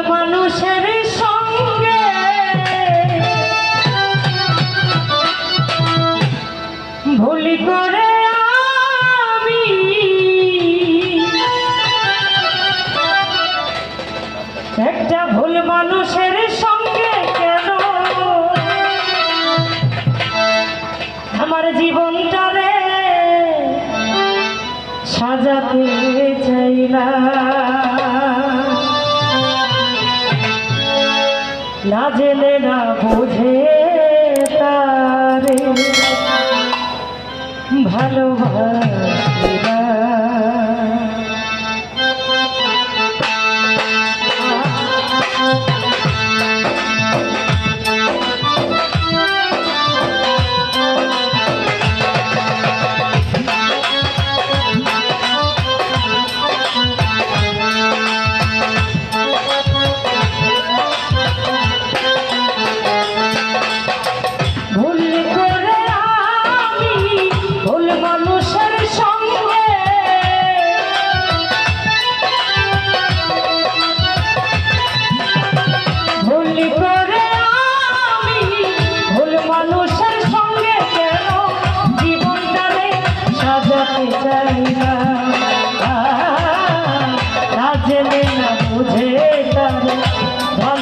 মানুষের সঙ্গে ভুল করে আমি একটা ভুল মানুষের সঙ্গে কেন আমার জীবনটারে সাজাতে চাইলাম না জেনে না বুঝে তারে ভালোবাসিলাম।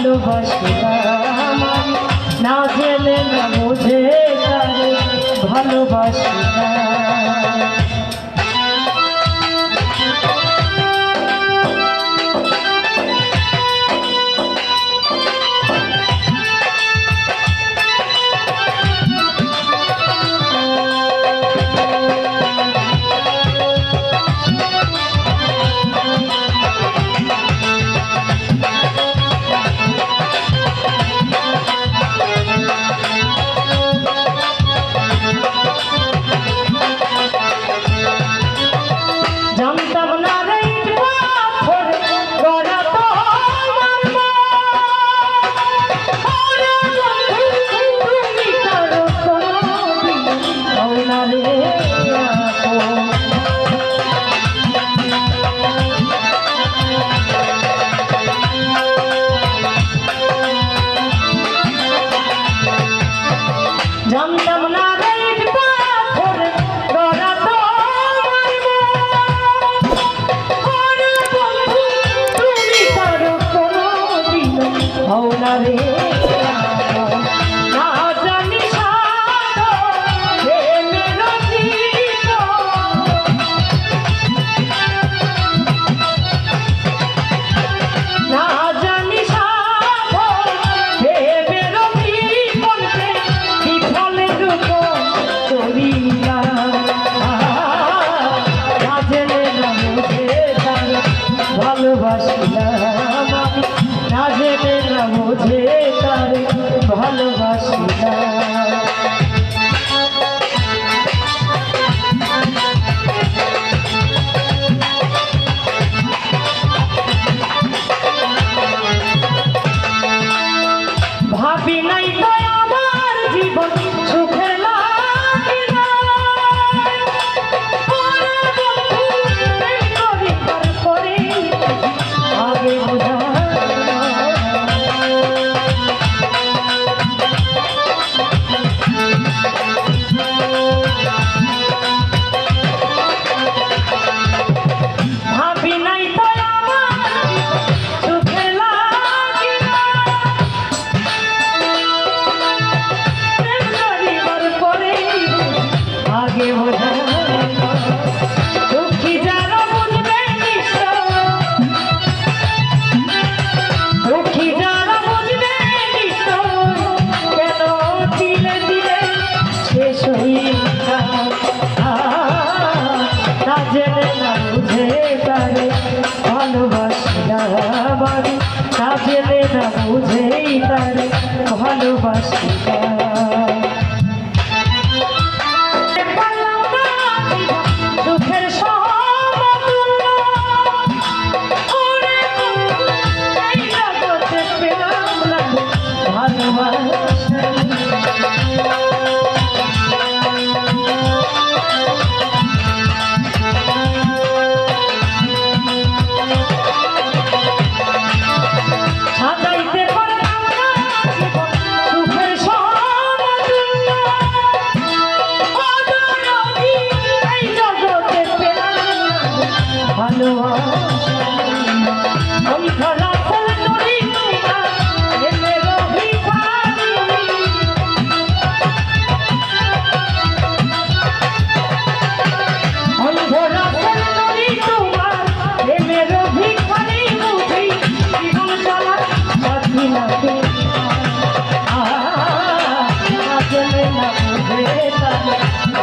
ভালোবাসিলাম না জেনে না বুঝে তারে ভালোবাসিলাম। ভালোবাসিলাম না জেনে না বুঝে তারে ভালোবাসিলাম। ভাবি নাই তো আমার জীবন সুখে লাগে না আগে বোঝা ভাবি নাই তো আমার সুখে লাগে না পরিবার করে আগে বোঝা দুঃখী যারা বুঝবে দুঃখী যারা বুঝবে কেন দিলে দিলে শেষ হইয়া না জেনে না বুঝে তারে ভালোবাসিলাম আমি না জেনে না বুঝেই তারে ভালোবাসিলাম। দুঃখের সমতুল্য ভালোবাসা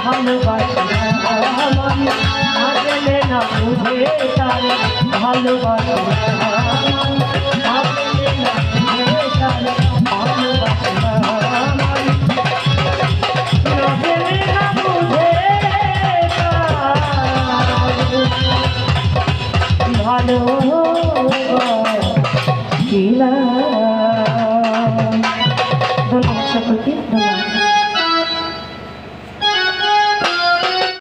ভালোবাসি না আমার না গেলে না বুঝে তারে ভালোবাসি না আমার না গেলে না বুঝে তারে ভালোবাসি না আমার না গেলে না বুঝে ভালোবাসি না। ধন্যবাদ সকলকে। ধন্যবাদ।